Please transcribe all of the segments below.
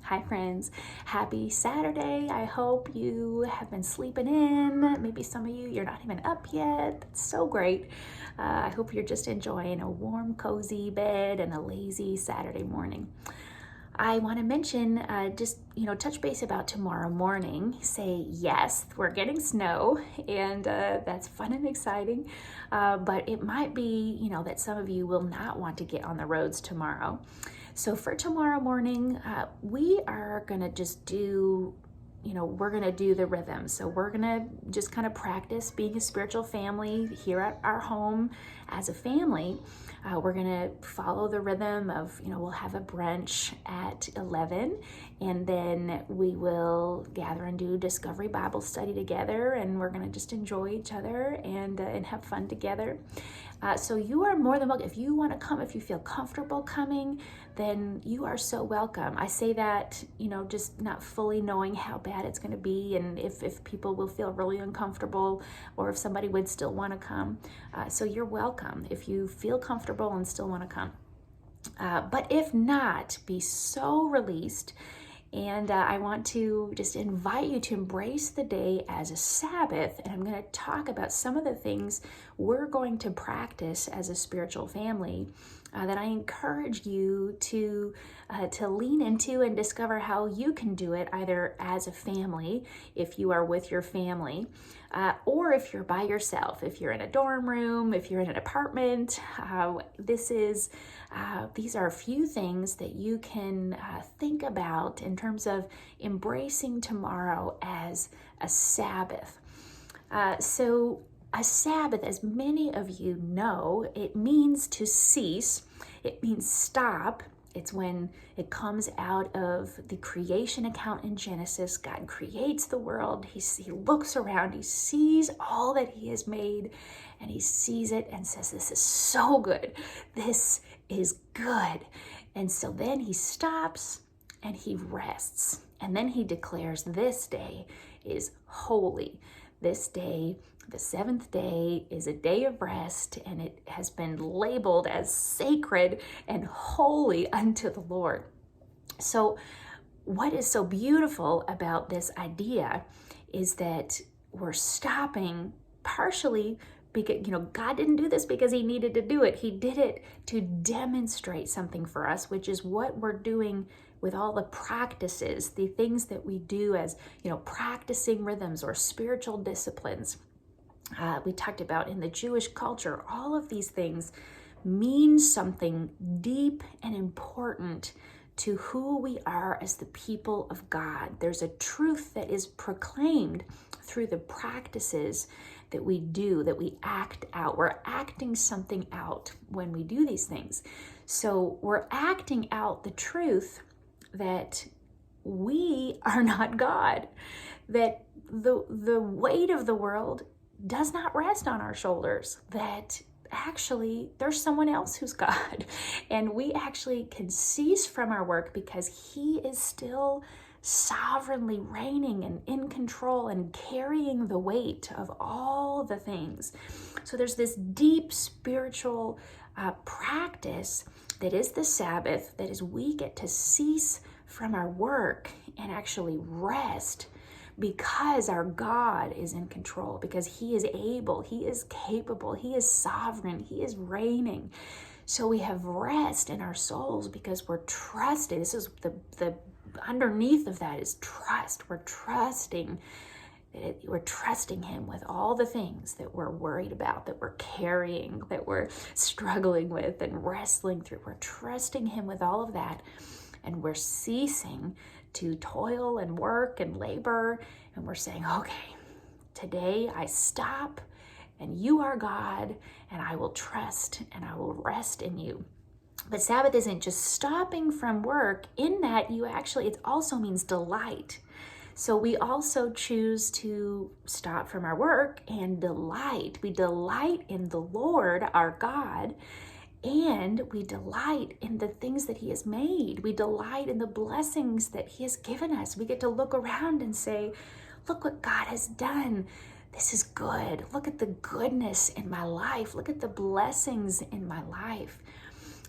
Hi friends, happy Saturday. I hope you have been sleeping in. Maybe some of you, you're not even up yet. That's so great. I hope you're just enjoying a warm, cozy bed and a lazy Saturday morning. I want to mention, touch base about tomorrow morning. Say, yes, we're getting snow, and that's fun and exciting. But it might be, that some of you will not want to get on the roads tomorrow. So for tomorrow morning, we are going to just do, we're going to do the rhythm. So we're going to just kind of practice being a spiritual family here at our home as a family. We're going to follow the rhythm of, we'll have a brunch at 11, and then we will gather and do Discovery Bible Study together, and we're going to just enjoy each other and have fun together. So you are more than welcome. If you want to come, if you feel comfortable coming, then you are so welcome. I say that, just not fully knowing how bad it's going to be and if people will feel really uncomfortable or if somebody would still want to come. So you're welcome if you feel comfortable and still want to come. But if not, be so released. And I want to just invite you to embrace the day as a Sabbath. And I'm going to talk about some of the things we're going to practice as a spiritual family that I encourage you to lean into and discover how you can do it, either as a family, if you are with your family, or if you're by yourself, if you're in a dorm room, if you're in an apartment. These are a few things that you can think about in terms of embracing tomorrow as a Sabbath. So a Sabbath, as many of you know, it means to cease. It means stop. It's when it comes out of the creation account in Genesis. God creates the world. He looks around. He sees all that he has made, and he sees it and says, this is so good. This is good. And so then he stops and he rests. And then he declares this day is holy. This day, the seventh day, is a day of rest, and it has been labeled as sacred and holy unto the Lord. So what is so beautiful about this idea is that we're stopping partially because, God didn't do this because he needed to do it. He did it to demonstrate something for us, which is what we're doing with all the practices, the things that we do as, practicing rhythms or spiritual disciplines. We talked about in the Jewish culture, all of these things mean something deep and important to who we are as the people of God. There's a truth that is proclaimed through the practices that we do, that we act out. We're acting something out when we do these things. So we're acting out the truth that we are not God, that the weight of the world does not rest on our shoulders, that actually there's someone else who's God, and we actually can cease from our work because he is still sovereignly reigning and in control and carrying the weight of all the things. So there's this deep spiritual practice that is the Sabbath, that is we get to cease from our work and actually rest because our God is in control, because he is able, he is capable, he is sovereign, he is reigning. So we have rest in our souls because we're trusted. This is the underneath of that is trust. We're trusting him with all the things that we're worried about, that we're carrying, that we're struggling with and wrestling through. We're trusting him with all of that, and we're ceasing to toil and work and labor, and we're saying, okay, today I stop, and you are God, and I will trust and I will rest in you. But Sabbath isn't just stopping from work, in that it also means delight. So we also choose to stop from our work and delight. We delight in the Lord, our God, and we delight in the things that he has made. We delight in the blessings that he has given us. We get to look around and say, look what God has done. This is good. Look at the goodness in my life. Look at the blessings in my life.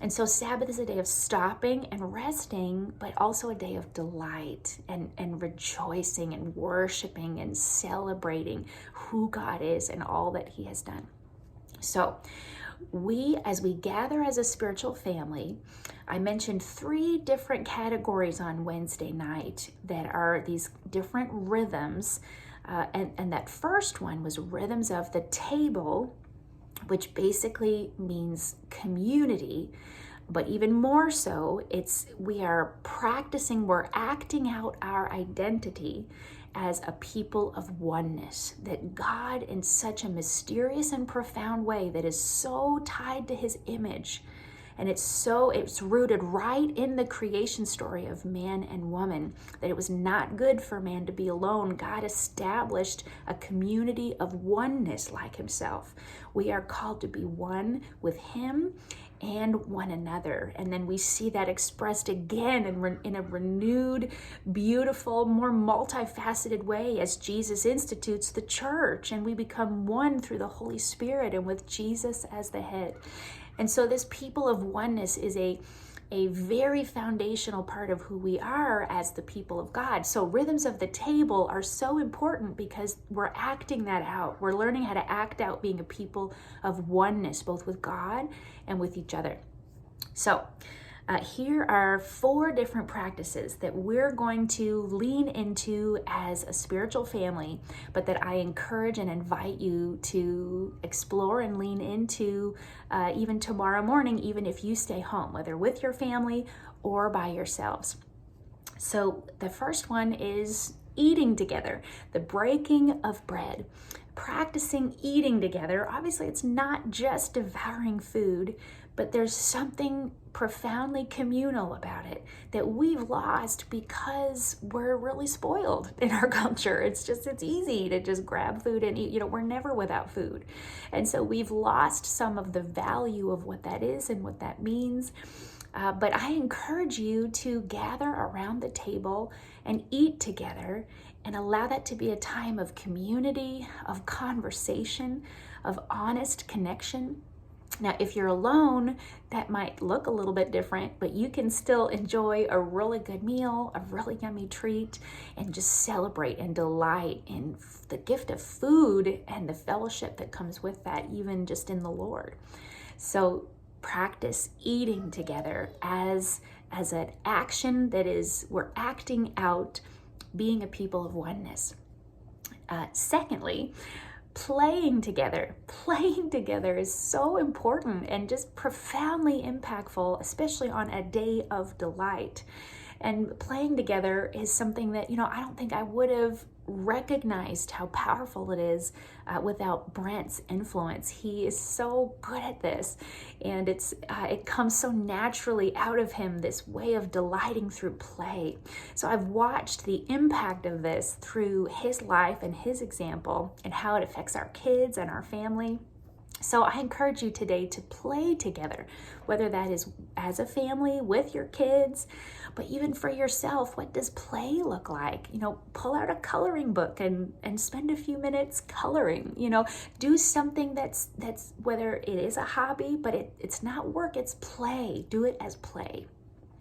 And so Sabbath is a day of stopping and resting, but also a day of delight and rejoicing and worshiping and celebrating who God is and all that he has done. So as we gather as a spiritual family, I mentioned 3 different categories on Wednesday night that are these different rhythms. And that first one was rhythms of the table, which basically means community. But even more so, we're acting out our identity as a people of oneness, that God in such a mysterious and profound way that is so tied to his image, and it's rooted right in the creation story of man and woman, that it was not good for man to be alone. God established a community of oneness like himself. We are called to be one with him and one another. And then we see that expressed again in a renewed, beautiful, more multifaceted way as Jesus institutes the church, and we become one through the Holy Spirit and with Jesus as the head. And so this people of oneness is a very foundational part of who we are as the people of God. So rhythms of the table are so important because we're acting that out. We're learning how to act out being a people of oneness, both with God and with each other. So here are 4 different practices that we're going to lean into as a spiritual family, but that I encourage and invite you to explore and lean into even tomorrow morning, even if you stay home, whether with your family or by yourselves. So the first one is eating together, the breaking of bread. Practicing eating together. Obviously, it's not just devouring food, but there's something profoundly communal about it that we've lost because we're really spoiled in our culture. It's easy to just grab food and eat. We're never without food. And so we've lost some of the value of what that is and what that means. But I encourage you to gather around the table and eat together and allow that to be a time of community, of conversation, of honest connection. Now, if you're alone, that might look a little bit different, but you can still enjoy a really good meal, a really yummy treat, and just celebrate and delight in the gift of food and the fellowship that comes with that, even just in the Lord. So practice eating together as an action that is, we're acting out being a people of oneness. Secondly, playing together. Playing together is so important and just profoundly impactful, especially on a day of delight. And playing together is something that, I don't think I would have recognized how powerful it is without Brent's influence. He is so good at this, and it comes so naturally out of him, this way of delighting through play. So I've watched the impact of this through his life and his example and how it affects our kids and our family. So I encourage you today to play together, whether that is as a family with your kids, but even for yourself. What does play look like? Pull out a coloring book and spend a few minutes coloring. Do something that's whether it is a hobby, but it's not work, it's play. Do it as play.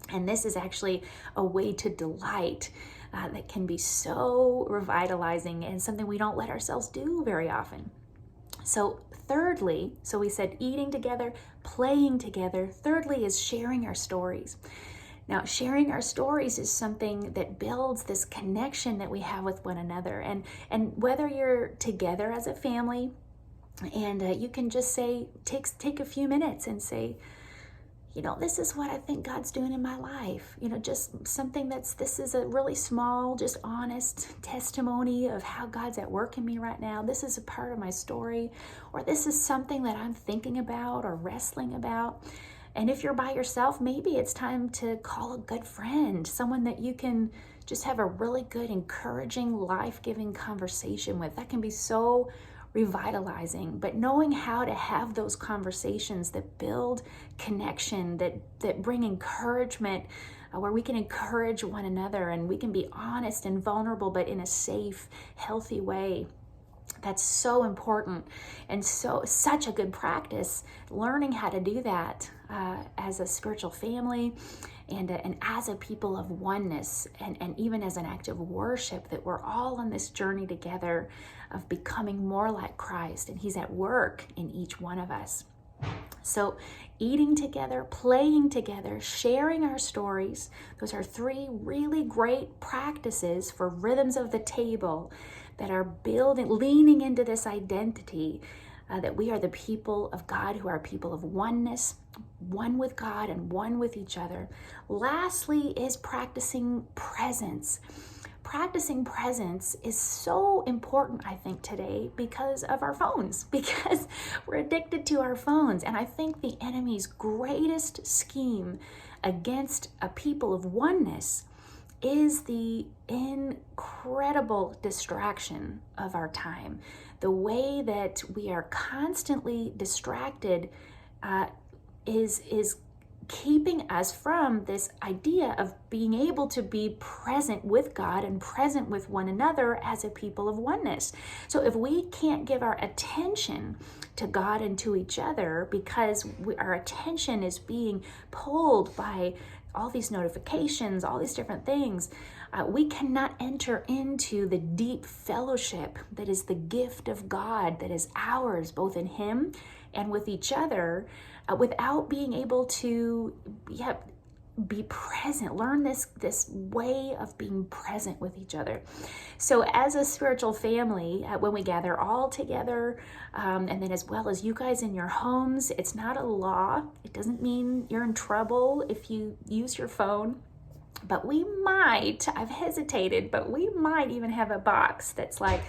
And this is actually a way to delight that can be so revitalizing and something we don't let ourselves do very often. So thirdly, so we said eating together, playing together. Thirdly is sharing our stories. Now, sharing our stories is something that builds this connection that we have with one another. And whether you're together as a family, and you can just say, take a few minutes and say, this is what I think God's doing in my life. Just something this is a really small, just honest testimony of how God's at work in me right now. This is a part of my story, or this is something that I'm thinking about or wrestling about. And if you're by yourself, maybe it's time to call a good friend, someone that you can just have a really good, encouraging, life-giving conversation with. That can be so revitalizing. But knowing how to have those conversations that build connection, that bring encouragement, where we can encourage one another and we can be honest and vulnerable, but in a safe, healthy way. That's so important and such a good practice. Learning how to do that as a spiritual family and as a people of oneness, and even as an act of worship, that we're all on this journey together of becoming more like Christ, and he's at work in each one of us. So eating together, playing together, sharing our stories, those are three really great practices for rhythms of the table that are leaning into this identity that we are the people of God, who are people of oneness, one with God and one with each other. Lastly is practicing presence. Practicing presence is so important, I think, today because of our phones, because we're addicted to our phones. And I think the enemy's greatest scheme against a people of oneness is the incredible distraction of our time. The way that we are constantly distracted is keeping us from this idea of being able to be present with God and present with one another as a people of oneness. So if we can't give our attention to God and to each other because our attention is being pulled by all these notifications, all these different things, we cannot enter into the deep fellowship that is the gift of God that is ours, both in Him and with each other, without being able to be present, learn this way of being present with each other. So as a spiritual family, when we gather all together, and then as well as you guys in your homes, it's not a law. It doesn't mean you're in trouble if you use your phone. But I've hesitated, but we might even have a box that's like,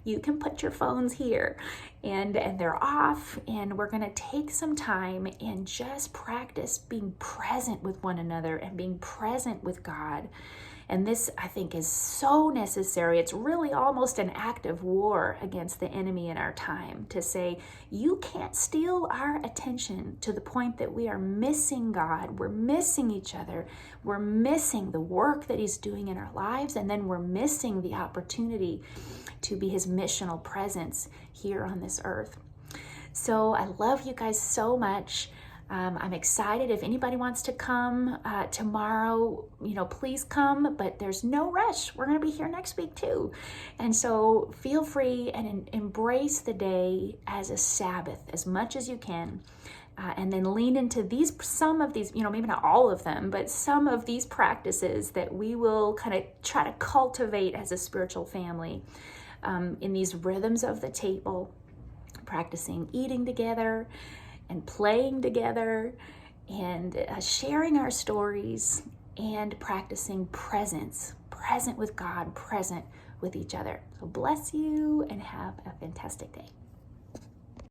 you can put your phones here, and they're off, and we're gonna take some time and just practice being present with one another and being present with God. And this, I think, is so necessary. It's really almost an act of war against the enemy in our time, to say, you can't steal our attention to the point that we are missing God, we're missing each other, we're missing the work that He's doing in our lives, and then we're missing the opportunity to be His missional presence here on this earth. So I love you guys so much. I'm excited. If anybody wants to come tomorrow, please come, but there's no rush. We're going to be here next week too. And so feel free and embrace the day as a Sabbath as much as you can. And then lean into some of these, maybe not all of them, but some of these practices that we will kind of try to cultivate as a spiritual family in these rhythms of the table, practicing eating together and playing together and sharing our stories and practicing present with God, present with each other. So bless you and have a fantastic day.